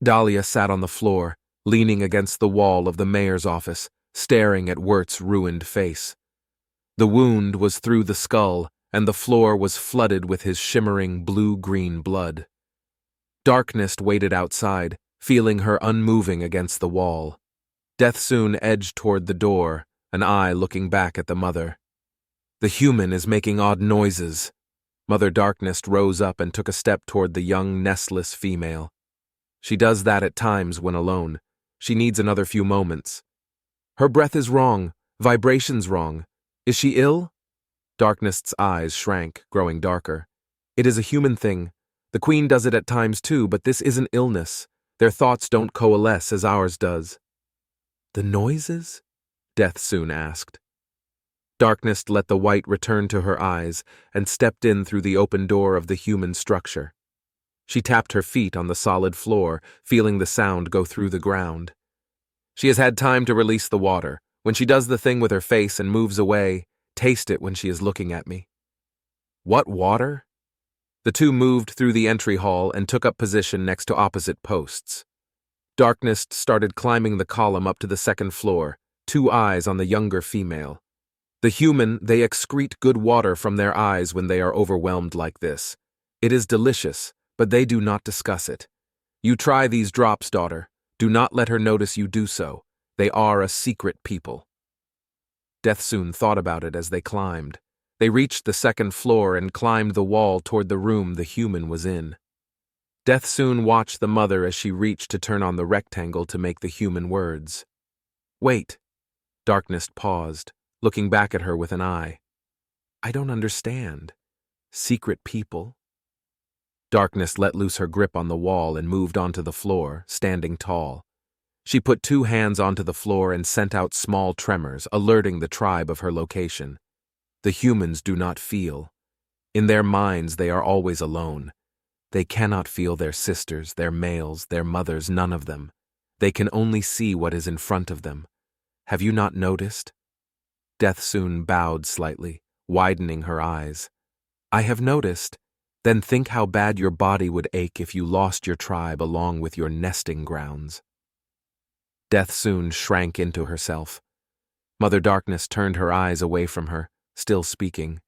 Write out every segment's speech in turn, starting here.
Dahlia sat on the floor, leaning against the wall of the mayor's office, staring at Wirt's ruined face. The wound was through the skull, and the floor was flooded with his shimmering blue-green blood. Darkness waited outside, feeling her unmoving against the wall. Death soon edged toward the door, an eye looking back at the mother. The human is making odd noises. Mother Darkness rose up and took a step toward the young, nestless female. She does that at times when alone. She needs another few moments. Her breath is wrong, vibrations wrong. Is she ill? Darkness's eyes shrank, growing darker. It is a human thing. The Queen does it at times too, but this isn't illness. Their thoughts don't coalesce as ours does. The noises? Death soon asked. Darkness let the white return to her eyes and stepped in through the open door of the human structure. She tapped her feet on the solid floor, feeling the sound go through the ground. She has had time to release the water. When she does the thing with her face and moves away, taste it when she is looking at me. What water? The two moved through the entry hall and took up position next to opposite posts. Darkness started climbing the column up to the second floor, two eyes on the younger female. The human, they excrete good water from their eyes when they are overwhelmed like this. It is delicious, but they do not discuss it. You try these drops, daughter. Do not let her notice you do so. They are a secret people. Death soon thought about it as they climbed. They reached the second floor and climbed the wall toward the room the human was in. Death soon watched the mother as she reached to turn on the rectangle to make the human words. Wait. Darkness paused, looking back at her with an eye. I don't understand. Secret people? Darkness let loose her grip on the wall and moved onto the floor, standing tall. She put two hands onto the floor and sent out small tremors, alerting the tribe of her location. The humans do not feel. In their minds they are always alone. They cannot feel their sisters, their males, their mothers, none of them. They can only see what is in front of them. Have you not noticed? Death soon bowed slightly, widening her eyes. I have noticed. Then think how bad your body would ache if you lost your tribe along with your nesting grounds. Death soon shrank into herself. Mother Darkness turned her eyes away from her, still speaking.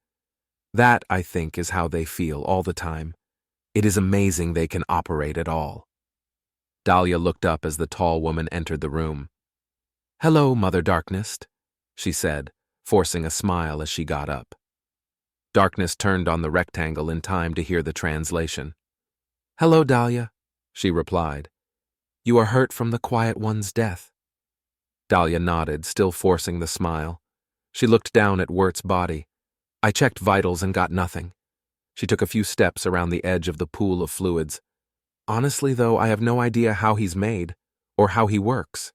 That, I think, is how they feel all the time. It is amazing they can operate at all. Dahlia looked up as the tall woman entered the room. Hello, Mother Darkness, she said, forcing a smile as she got up. Darkness turned on the rectangle in time to hear the translation. Hello, Dahlia, she replied. You are hurt from the Quiet One's death. Dahlia nodded, still forcing the smile. She looked down at Wirt's body. I checked vitals and got nothing. She took a few steps around the edge of the pool of fluids. Honestly, though, I have no idea how he's made, or how he works.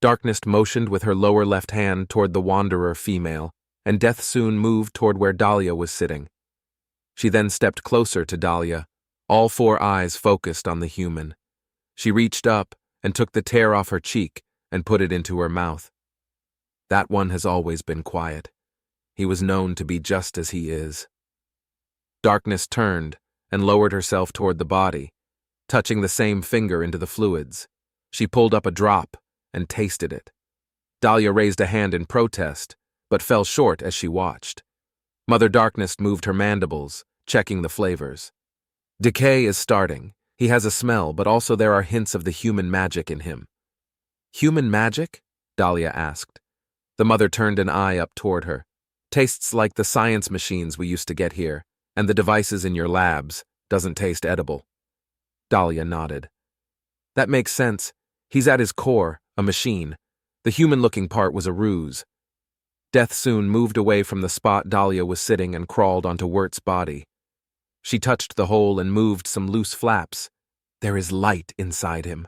Darkness motioned with her lower left hand toward the wanderer female, and Death soon moved toward where Dahlia was sitting. She then stepped closer to Dahlia, all four eyes focused on the human. She reached up and took the tear off her cheek and put it into her mouth. That one has always been quiet. He was known to be just as he is. Darkness turned and lowered herself toward the body, touching the same finger into the fluids. She pulled up a drop and tasted it. Dahlia raised a hand in protest, but fell short as she watched. Mother Darkness moved her mandibles, checking the flavors. Decay is starting. He has a smell, but also there are hints of the human magic in him. Human magic? Dahlia asked. The mother turned an eye up toward her. Tastes like the science machines we used to get here, and the devices in your labs. Doesn't taste edible. Dahlia nodded. That makes sense. He's at his core, a machine. The human-looking part was a ruse. Death soon moved away from the spot Dahlia was sitting and crawled onto Wirt's body. She touched the hole and moved some loose flaps. There is light inside him.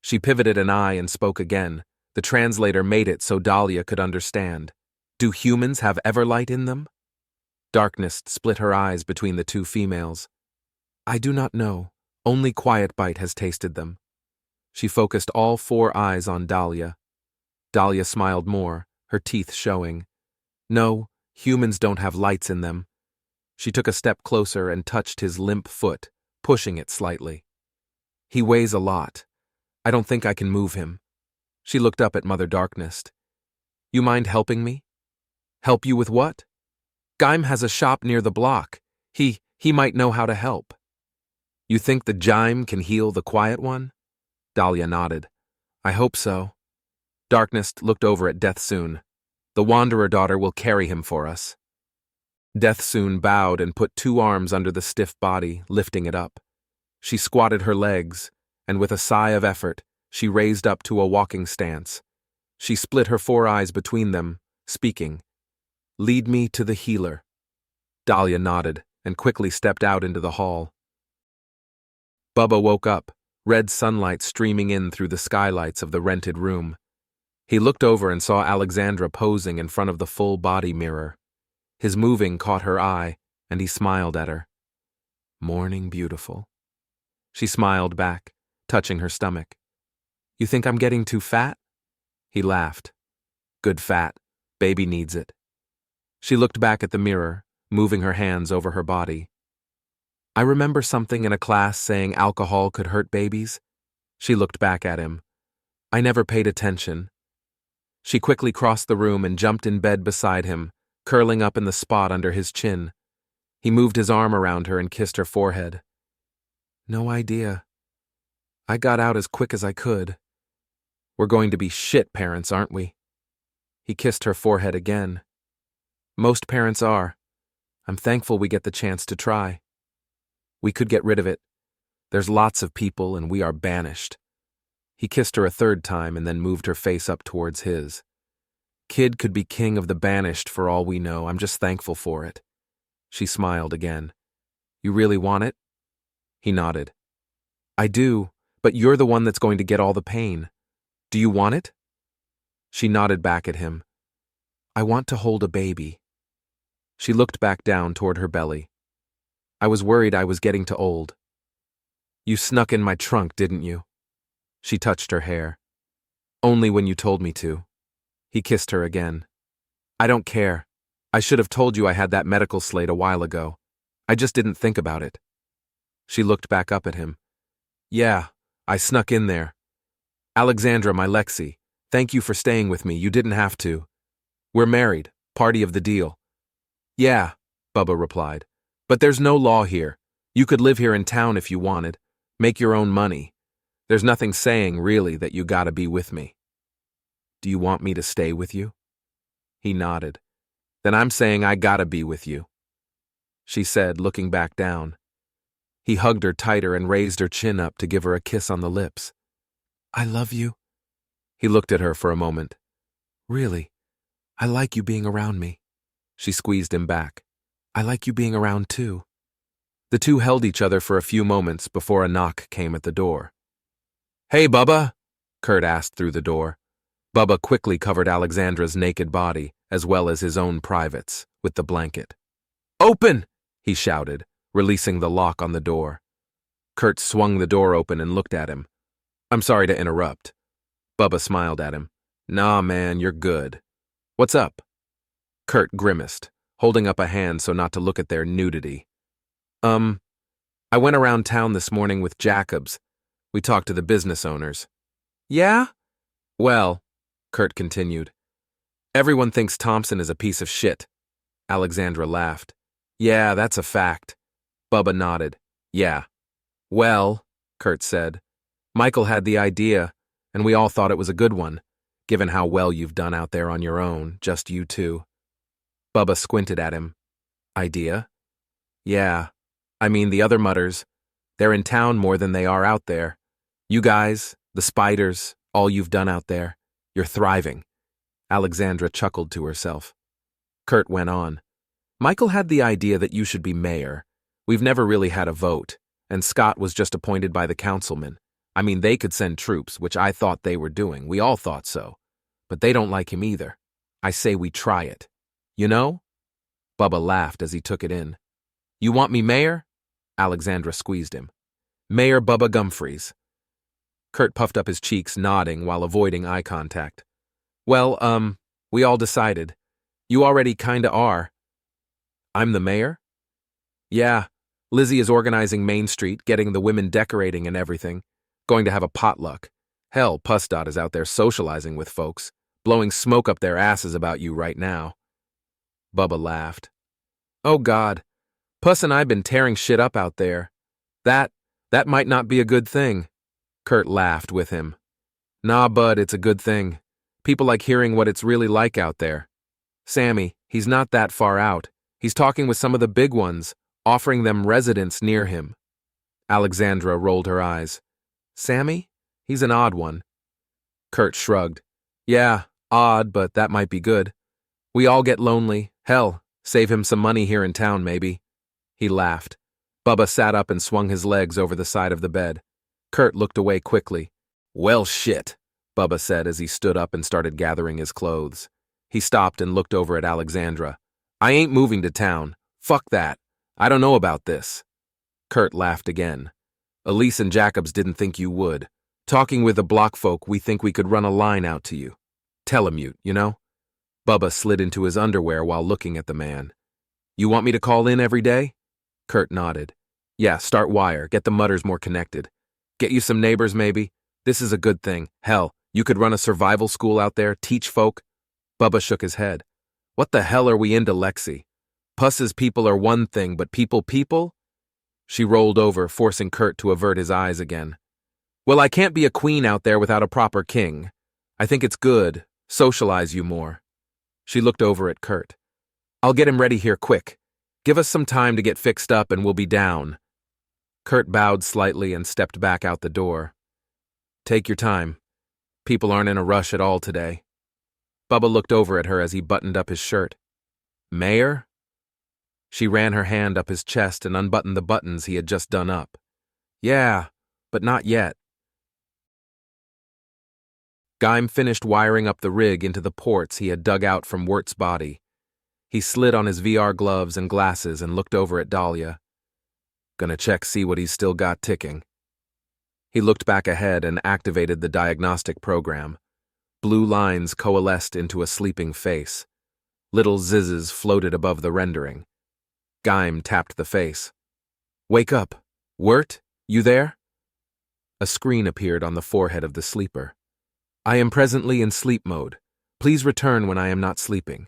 She pivoted an eye and spoke again. The translator made it so Dahlia could understand. Do humans have everlight in them? Darkness split her eyes between the two females. I do not know. Only Quiet Bite has tasted them. She focused all four eyes on Dahlia. Dahlia smiled more, her teeth showing. No, humans don't have lights in them. She took a step closer and touched his limp foot, pushing it slightly. He weighs a lot. I don't think I can move him. She looked up at Mother Darkness. You mind helping me? Help you with what? Gaim has a shop near the block. He might know how to help. You think the Jaim can heal the Quiet One? Dahlia nodded. I hope so. Darkness looked over at Deathsoon. The Wanderer daughter will carry him for us. Deathsoon bowed and put 2 arms under the stiff body, lifting it up. She squatted her legs, and with a sigh of effort, she raised up to a walking stance. She split her 4 eyes between them, speaking. Lead me to the healer. Dahlia nodded and quickly stepped out into the hall. Bubba woke up, red sunlight streaming in through the skylights of the rented room. He looked over and saw Alexandra posing in front of the full-body mirror. His moving caught her eye, and he smiled at her. Morning, beautiful. She smiled back, touching her stomach. You think I'm getting too fat? He laughed. Good fat. Baby needs it. She looked back at the mirror, moving her hands over her body. I remember something in a class saying alcohol could hurt babies. She looked back at him. I never paid attention. She quickly crossed the room and jumped in bed beside him, curling up in the spot under his chin. He moved his arm around her and kissed her forehead. No idea. I got out as quick as I could. We're going to be shit parents, aren't we? He kissed her forehead again. Most parents are. I'm thankful we get the chance to try. We could get rid of it. There's lots of people and we are banished. He kissed her a 3rd time and then moved her face up towards his. Kid could be king of the banished for all we know. I'm just thankful for it. She smiled again. You really want it? He nodded. I do, but you're the one that's going to get all the pain. Do you want it? She nodded back at him. I want to hold a baby. She looked back down toward her belly. I was worried I was getting too old. You snuck in my trunk, didn't you? She touched her hair. Only when you told me to. He kissed her again. I don't care. I should have told you I had that medical slate a while ago. I just didn't think about it. She looked back up at him. Yeah, I snuck in there. Alexandra, my Lexi, thank you for staying with me. You didn't have to. We're married, party of the deal. Yeah, Bubba replied. But there's no law here. You could live here in town if you wanted. Make your own money. There's nothing saying, really, that you gotta be with me. Do you want me to stay with you? He nodded. Then I'm saying I gotta be with you. She said, looking back down. He hugged her tighter and raised her chin up to give her a kiss on the lips. I love you. He looked at her for a moment. Really, I like you being around me. She squeezed him back. I like you being around too. The two held each other for a few moments before a knock came at the door. Hey, Bubba, Kurt asked through the door. Bubba quickly covered Alexandra's naked body, as well as his own privates, with the blanket. Open! He shouted, releasing the lock on the door. Kurt swung the door open and looked at him. I'm sorry to interrupt. Bubba smiled at him. Nah, man, you're good. What's up? Kurt grimaced, holding up a hand so not to look at their nudity. I went around town this morning with Jacobs. We talked to the business owners. Yeah? Well, Kurt continued, everyone thinks Thompson is a piece of shit. Alexandra laughed. Yeah, that's a fact. Bubba nodded. Yeah. Well, Kurt said, Michael had the idea, and we all thought it was a good one, given how well you've done out there on your own, just you two. Bubba squinted at him. Idea? Yeah. I mean, the other mutters, they're in town more than they are out there. You guys, the spiders, all you've done out there, you're thriving. Alexandra chuckled to herself. Kurt went on. Michael had the idea that you should be mayor. We've never really had a vote, and Scott was just appointed by the councilmen. I mean, they could send troops, which I thought they were doing. We all thought so. But they don't like him either. I say we try it. You know? Bubba laughed as he took it in. You want me mayor? Alexandra squeezed him. Mayor Bubba Gumfries. Kurt puffed up his cheeks, nodding while avoiding eye contact. Well, we all decided. You already kinda are. I'm the mayor? Yeah. Lizzie is organizing Main Street, getting the women decorating and everything. Going to have a potluck. Hell, Pussdot is out there socializing with folks, blowing smoke up their asses about you right now. Bubba laughed. Oh God, Puss and I been tearing shit up out there. That might not be a good thing. Kurt laughed with him. Nah, bud, it's a good thing. People like hearing what it's really like out there. Sammy, he's not that far out. He's talking with some of the big ones, offering them residence near him. Alexandra rolled her eyes. Sammy? He's an odd one. Kurt shrugged. Yeah, odd, but that might be good. We all get lonely. Hell, save him some money here in town, maybe. He laughed. Bubba sat up and swung his legs over the side of the bed. Kurt looked away quickly. Well, shit, Bubba said as he stood up and started gathering his clothes. He stopped and looked over at Alexandra. I ain't moving to town. Fuck that. I don't know about this. Kurt laughed again. Elise and Jacobs didn't think you would. Talking with the block folk, we think we could run a line out to you. Telemute, you know? Bubba slid into his underwear while looking at the man. You want me to call in every day? Kurt nodded. Yeah, start wire, get the mutters more connected. Get you some neighbors, maybe? This is a good thing. Hell, you could run a survival school out there, teach folk. Bubba shook his head. What the hell are we into, Lexi? Puss's people are one thing, but people? She rolled over, forcing Kurt to avert his eyes again. Well, I can't be a queen out there without a proper king. I think it's good. Socialize you more. She looked over at Kurt. I'll get him ready here quick. Give us some time to get fixed up and we'll be down. Kurt bowed slightly and stepped back out the door. Take your time. People aren't in a rush at all today. Bubba looked over at her as he buttoned up his shirt. Mayor? She ran her hand up his chest and unbuttoned the buttons he had just done up. Yeah, but not yet. Geim finished wiring up the rig into the ports he had dug out from Wirt's body. He slid on his VR gloves and glasses and looked over at Dahlia. Gonna check see what he's still got ticking. He looked back ahead and activated the diagnostic program. Blue lines coalesced into a sleeping face. Little zizzes floated above the rendering. Geim tapped the face. Wake up. Wirt, you there? A screen appeared on the forehead of the sleeper. I am presently in sleep mode. Please return when I am not sleeping.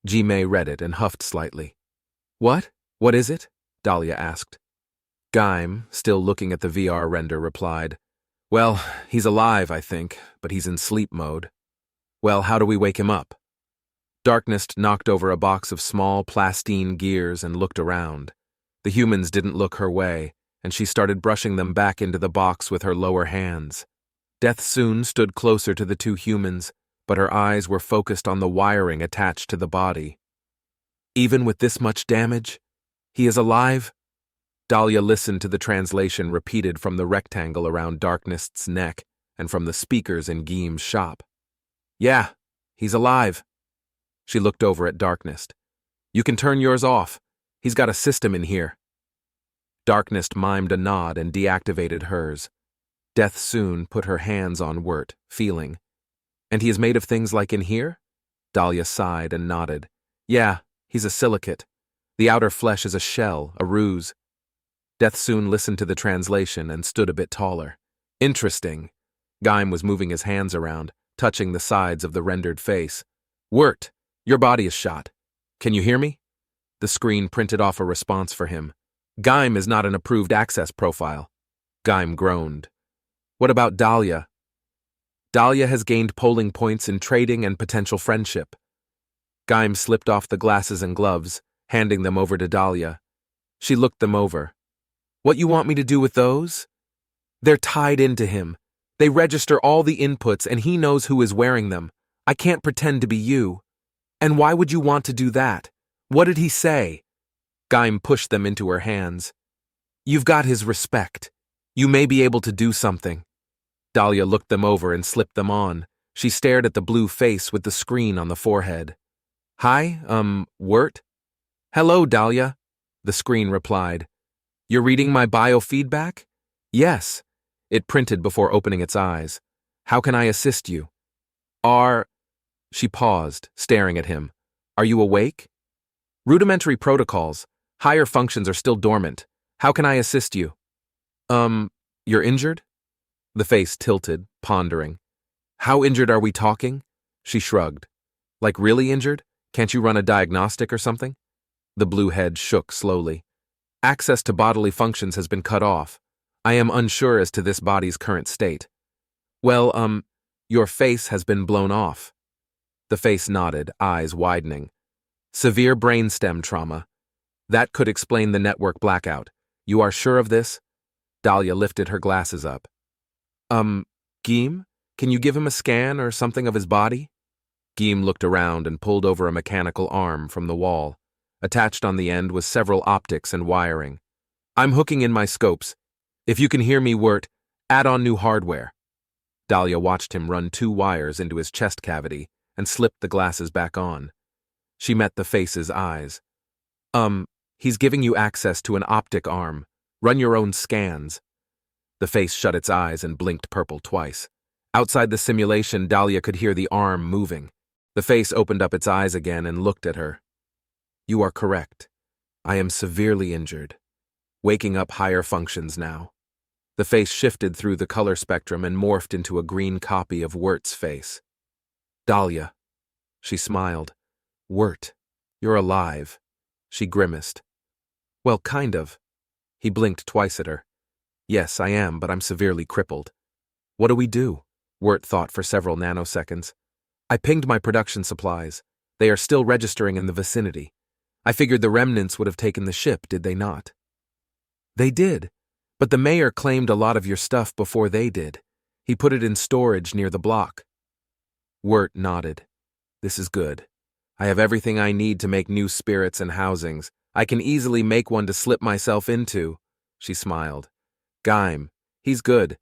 Ji-Mei read it and huffed slightly. What? What is it? Dahlia asked. Geim, still looking at the VR render, replied, Well, he's alive, I think, but he's in sleep mode. Well, how do we wake him up? Darkness knocked over a box of small plastine gears and looked around. The humans didn't look her way, and she started brushing them back into the box with her lower hands. Death soon stood closer to the two humans, but her eyes were focused on the wiring attached to the body. Even with this much damage? He is alive? Dahlia listened to the translation repeated from the rectangle around Darkness's neck and from the speakers in Geim's shop. Yeah, he's alive. She looked over at Darkness. You can turn yours off. He's got a system in here. Darkness mimed a nod and deactivated hers. Death soon put her hands on Wirt, feeling. And he is made of things like in here? Dahlia sighed and nodded. Yeah, he's a silicate. The outer flesh is a shell, a ruse. Death soon listened to the translation and stood a bit taller. Interesting. Geim was moving his hands around, touching the sides of the rendered face. Wirt, your body is shot. Can you hear me? The screen printed off a response for him. Geim is not an approved access profile. Geim groaned. What about Dahlia? Dahlia has gained polling points in trading and potential friendship. Geim slipped off the glasses and gloves, handing them over to Dahlia. She looked them over. What you want me to do with those? They're tied into him. They register all the inputs and he knows who is wearing them. I can't pretend to be you. And why would you want to do that? What did he say? Geim pushed them into her hands. You've got his respect. You may be able to do something. Dahlia looked them over and slipped them on. She stared at the blue face with the screen on the forehead. Hi, Wirt? Hello, Dahlia, the screen replied. You're reading my biofeedback? Yes. It printed before opening its eyes. How can I assist you? She paused, staring at him. Are you awake? Rudimentary protocols. Higher functions are still dormant. How can I assist you? You're injured? The face tilted, pondering. How injured are we talking? She shrugged. Like really injured? Can't you run a diagnostic or something? The blue head shook slowly. Access to bodily functions has been cut off. I am unsure as to this body's current state. Well, your face has been blown off. The face nodded, eyes widening. Severe brainstem trauma. That could explain the network blackout. You are sure of this? Dahlia lifted her glasses up. Geem? Can you give him a scan or something of his body? Geem looked around and pulled over a mechanical arm from the wall. Attached on the end was several optics and wiring. I'm hooking in my scopes. If you can hear me, Wirt, add on new hardware. Dahlia watched him run 2 wires into his chest cavity and slipped the glasses back on. She met the face's eyes. He's giving you access to an optic arm. Run your own scans. The face shut its eyes and blinked purple twice. Outside the simulation, Dahlia could hear the arm moving. The face opened up its eyes again and looked at her. You are correct. I am severely injured. Waking up higher functions now. The face shifted through the color spectrum and morphed into a green copy of Wirt's face. Dahlia. She smiled. Wirt, you're alive. She grimaced. Well, kind of. He blinked twice at her. Yes, I am, but I'm severely crippled. What do we do? Wirt thought for several nanoseconds. I pinged my production supplies. They are still registering in the vicinity. I figured the remnants would have taken the ship, did they not? They did, but the mayor claimed a lot of your stuff before they did. He put it in storage near the block. Wirt nodded. This is good. I have everything I need to make new spirits and housings. I can easily make one to slip myself into. She smiled. Gaim, he's good.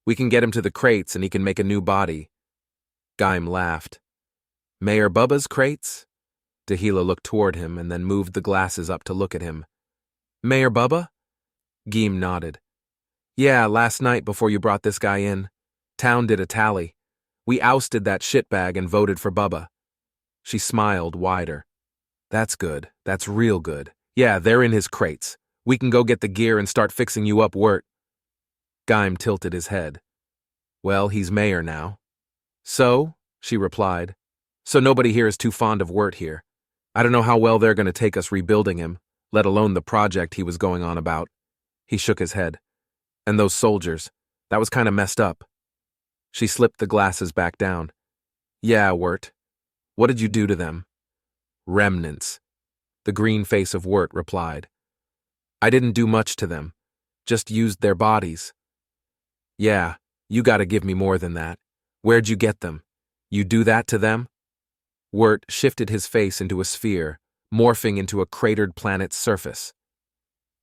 We can get him to the crates and he can make a new body. Gaim laughed. Mayor Bubba's crates? Dahila looked toward him and then moved the glasses up to look at him. Mayor Bubba? Geem nodded. Yeah, last night before you brought this guy in. Town did a tally. We ousted that shitbag and voted for Bubba. She smiled wider. That's good. That's real good. Yeah, they're in his crates. We can go get the gear and start fixing you up, Wirt. Gaim tilted his head. Well, he's mayor now. So? She replied. So nobody here is too fond of Wirt here. I don't know how well they're going to take us rebuilding him, let alone the project he was going on about. He shook his head. And those soldiers, that was kind of messed up. She slipped the glasses back down. Yeah, Wirt. What did you do to them? Remnants. The green face of Wirt replied. I didn't do much to them. Just used their bodies. Yeah, you gotta give me more than that. Where'd you get them? You do that to them? Wirt shifted his face into a sphere, morphing into a cratered planet's surface.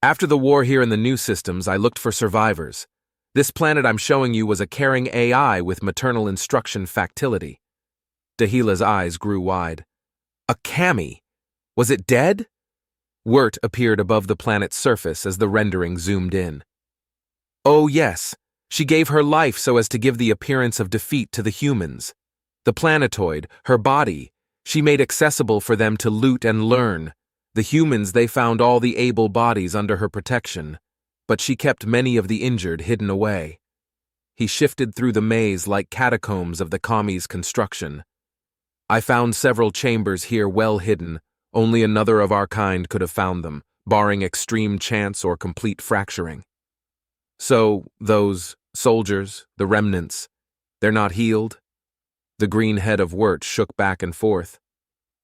After the war here in the new systems, I looked for survivors. This planet I'm showing you was a caring AI with maternal instruction factility. Dahila's eyes grew wide. A cami? Was it dead? Wirt appeared above the planet's surface as the rendering zoomed in. Oh yes, she gave her life so as to give the appearance of defeat to the humans. The planetoid, her body, she made accessible for them to loot and learn. The humans, they found all the able bodies under her protection, but she kept many of the injured hidden away. He shifted through the maze like catacombs of the Kami's construction. I found several chambers here well hidden. Only another of our kind could have found them, barring extreme chance or complete fracturing. So, those soldiers, the remnants, they're not healed? The green head of Wirt shook back and forth.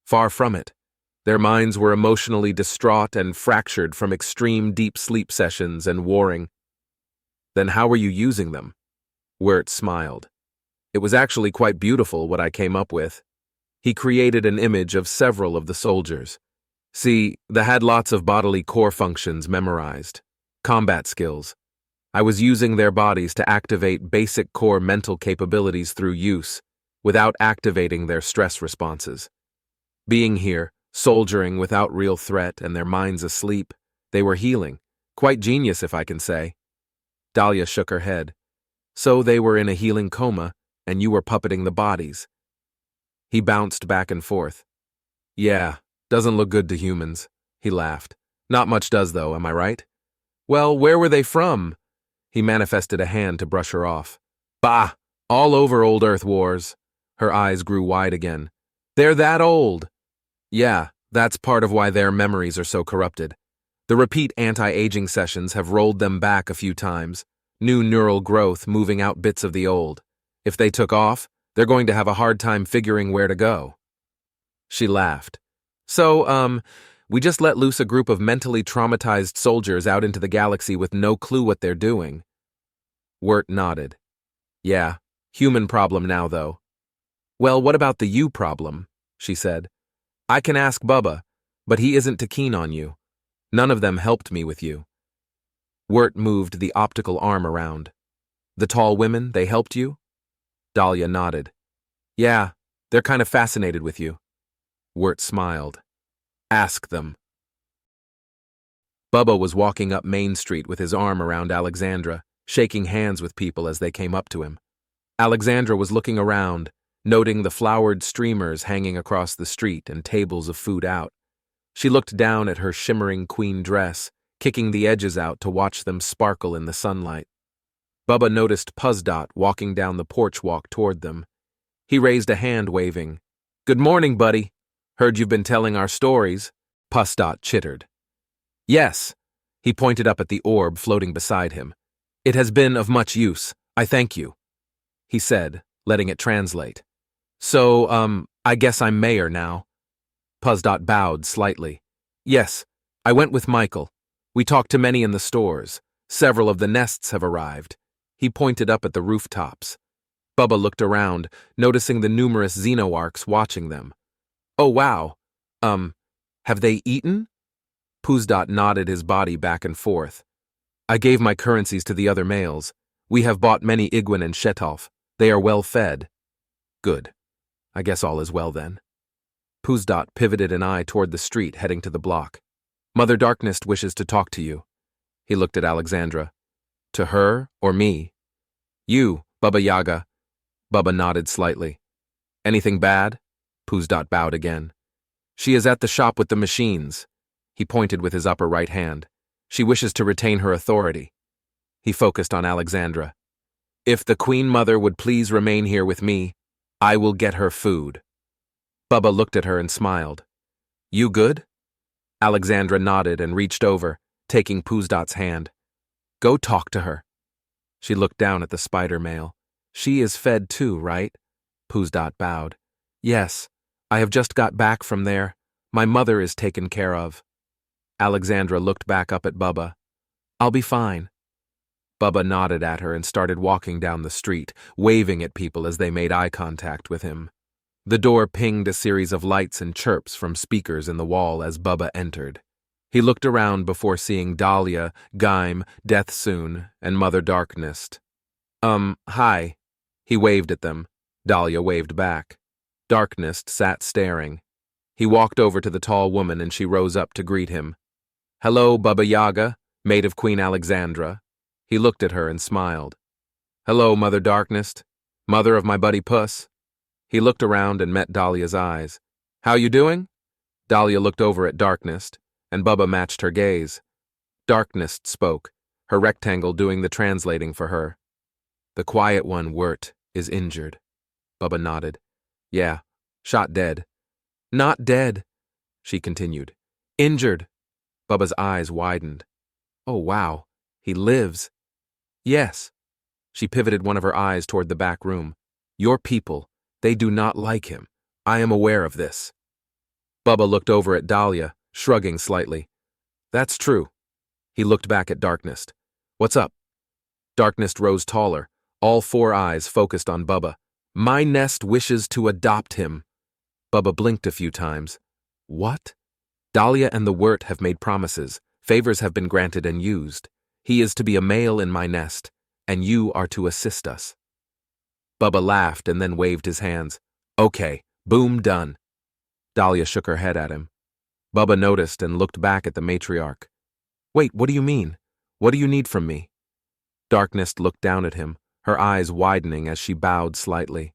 Far from it. Their minds were emotionally distraught and fractured from extreme deep sleep sessions and warring. Then how were you using them? Wirt smiled. It was actually quite beautiful what I came up with. He created an image of several of the soldiers. See, they had lots of bodily core functions memorized. Combat skills. I was using their bodies to activate basic core mental capabilities through use, without activating their stress responses. Being here, soldiering without real threat and their minds asleep, they were healing. Quite genius, if I can say. Dahlia shook her head. So they were in a healing coma, and you were puppeting the bodies. He bounced back and forth. Yeah, doesn't look good to humans. He laughed. Not much does, though, am I right? Well, where were they from? He manifested a hand to brush her off. Bah! All over old Earth wars. Her eyes grew wide again. They're that old. Yeah, that's part of why their memories are so corrupted. The repeat anti-aging sessions have rolled them back a few times, new neural growth moving out bits of the old. If they took off, they're going to have a hard time figuring where to go. She laughed. So, we just let loose a group of mentally traumatized soldiers out into the galaxy with no clue what they're doing. Wirt nodded. Yeah, human problem now, though. Well, what about the you problem? She said. I can ask Bubba, but he isn't too keen on you. None of them helped me with you. Wirt moved the optical arm around. The tall women, they helped you? Dahlia nodded. Yeah, they're kind of fascinated with you. Wirt smiled. Ask them. Bubba was walking up Main Street with his arm around Alexandra, shaking hands with people as they came up to him. Alexandra was looking around, noting the flowered streamers hanging across the street and tables of food out. She looked down at her shimmering queen dress, kicking the edges out to watch them sparkle in the sunlight. Bubba noticed Puzdot walking down the porch walk toward them. He raised a hand, waving. Good morning, buddy. Heard you've been telling our stories. Puzdot chittered. Yes. He pointed up at the orb floating beside him. It has been of much use. I thank you, he said, letting it translate. So, I guess I'm mayor now. Puzdot bowed slightly. Yes, I went with Michael. We talked to many in the stores. Several of the nests have arrived. He pointed up at the rooftops. Bubba looked around, noticing the numerous xenoarchs watching them. Oh, wow. Have they eaten? Puzdot nodded his body back and forth. I gave my currencies to the other males. We have bought many Iguan and Shetolf. They are well fed. Good. I guess all is well then. Puzdot pivoted an eye toward the street heading to the block. Mother Darkness wishes to talk to you. He looked at Alexandra. To her or me? You, Bubba Yaga. Bubba nodded slightly. Anything bad? Puzdot bowed again. She is at the shop with the machines. He pointed with his upper right hand. She wishes to retain her authority. He focused on Alexandra. If the Queen Mother would please remain here with me, I will get her food. Bubba looked at her and smiled. You good? Alexandra nodded and reached over, taking Puzdot's hand. Go talk to her. She looked down at the spider male. She is fed too, right? Puzdot bowed. Yes, I have just got back from there. My mother is taken care of. Alexandra looked back up at Bubba. I'll be fine. Bubba nodded at her and started walking down the street, waving at people as they made eye contact with him. The door pinged a series of lights and chirps from speakers in the wall as Bubba entered. He looked around before seeing Dahlia, Gaim, Death Soon, and Mother Darkness. Hi. He waved at them. Dahlia waved back. Darkness sat staring. He walked over to the tall woman and she rose up to greet him. Hello, Bubba Yaga, maid of Queen Alexandra. He looked at her and smiled. Hello, Mother Darkness, mother of my buddy Puss. He looked around and met Dahlia's eyes. How you doing? Dahlia looked over at Darkness, and Bubba matched her gaze. Darkness spoke, her rectangle doing the translating for her. The quiet one, Wirt, is injured. Bubba nodded. Yeah, shot dead. Not dead, she continued. Injured. Bubba's eyes widened. Oh, wow. He lives. Yes. She pivoted one of her eyes toward the back room. Your people, they do not like him. I am aware of this. Bubba looked over at Dahlia, shrugging slightly. That's true. He looked back at Darkness. What's up? Darkness rose taller, all four eyes focused on Bubba. My nest wishes to adopt him. Bubba blinked a few times. What? Dahlia and the Wirt have made promises. Favors have been granted and used. He is to be a male in my nest, and you are to assist us. Bubba laughed and then waved his hands. Okay, boom, done. Dahlia shook her head at him. Bubba noticed and looked back at the matriarch. Wait, what do you mean? What do you need from me? Darkness looked down at him, her eyes widening as she bowed slightly.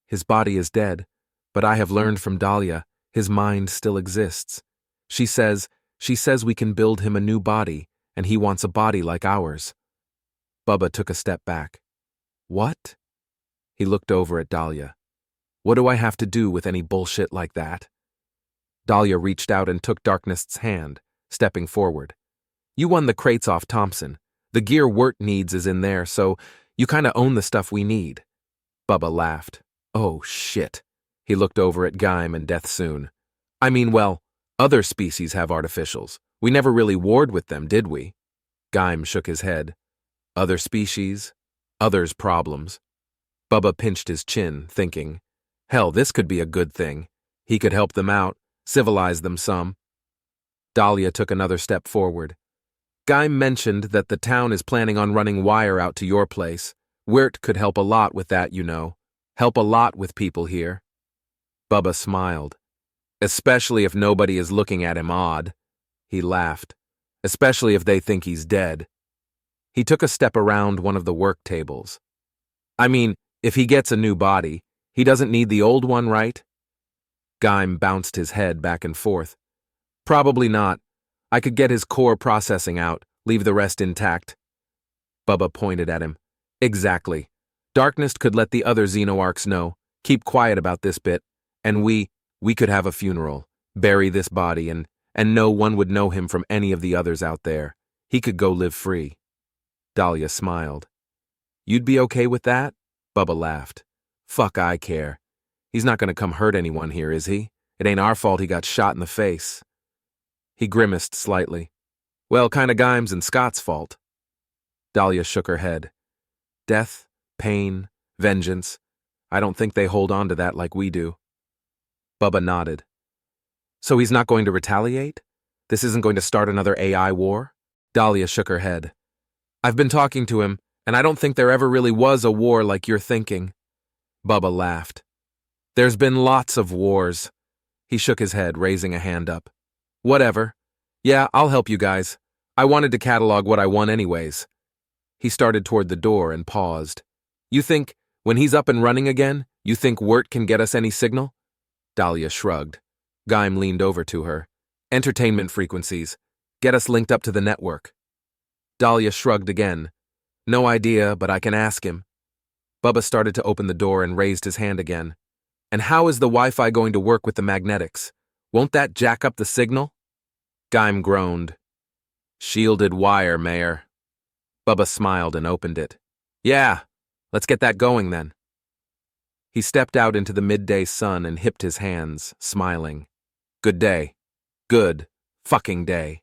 His body is dead, but I have learned from Dahlia, his mind still exists. She says we can build him a new body, and he wants a body like ours. Bubba took a step back. What? He looked over at Dahlia. What do I have to do with any bullshit like that? Dahlia reached out and took Darkness's hand, stepping forward. You won the crates off Thompson. The gear Wirt needs is in there, so you kinda own the stuff we need. Bubba laughed. Oh, shit. He looked over at Gaim and Death Soon. I mean, well, other species have artificials. We never really warred with them, did we? Gaim shook his head. Other species, others' problems. Bubba pinched his chin, thinking, hell, this could be a good thing. He could help them out, civilize them some. Dahlia took another step forward. Gaim mentioned that the town is planning on running wire out to your place. Wirt could help a lot with that, you know. Help a lot with people here. Bubba smiled. Especially if nobody is looking at him odd. He laughed. Especially if they think he's dead. He took a step around one of the work tables. I mean, if he gets a new body, he doesn't need the old one, right? Gaim bounced his head back and forth. Probably not. I could get his core processing out, leave the rest intact. Bubba pointed at him. Exactly. Darkness could let the other Xenoarchs know, keep quiet about this bit, and we could have a funeral, bury this body, and no one would know him from any of the others out there. He could go live free. Dahlia smiled. You'd be okay with that? Bubba laughed. Fuck, I care. He's not gonna come hurt anyone here, is he? It ain't our fault he got shot in the face. He grimaced slightly. Well, kinda Gaim's and Scott's fault. Dahlia shook her head. Death, pain, vengeance. I don't think they hold on to that like we do. Bubba nodded. So he's not going to retaliate? This isn't going to start another AI war? Dahlia shook her head. I've been talking to him, and I don't think there ever really was a war like you're thinking. Bubba laughed. There's been lots of wars. He shook his head, raising a hand up. Whatever. Yeah, I'll help you guys. I wanted to catalog what I won anyways. He started toward the door and paused. You think, when he's up and running again, you think Wirt can get us any signal? Dahlia shrugged. Gaim leaned over to her. Entertainment frequencies. Get us linked up to the network. Dahlia shrugged again. No idea, but I can ask him. Bubba started to open the door and raised his hand again. And how is the Wi-Fi going to work with the magnetics? Won't that jack up the signal? Gaim groaned. Shielded wire, Mayor. Bubba smiled and opened it. Yeah, let's get that going then. He stepped out into the midday sun and hipped his hands, smiling. Good day. Good fucking day.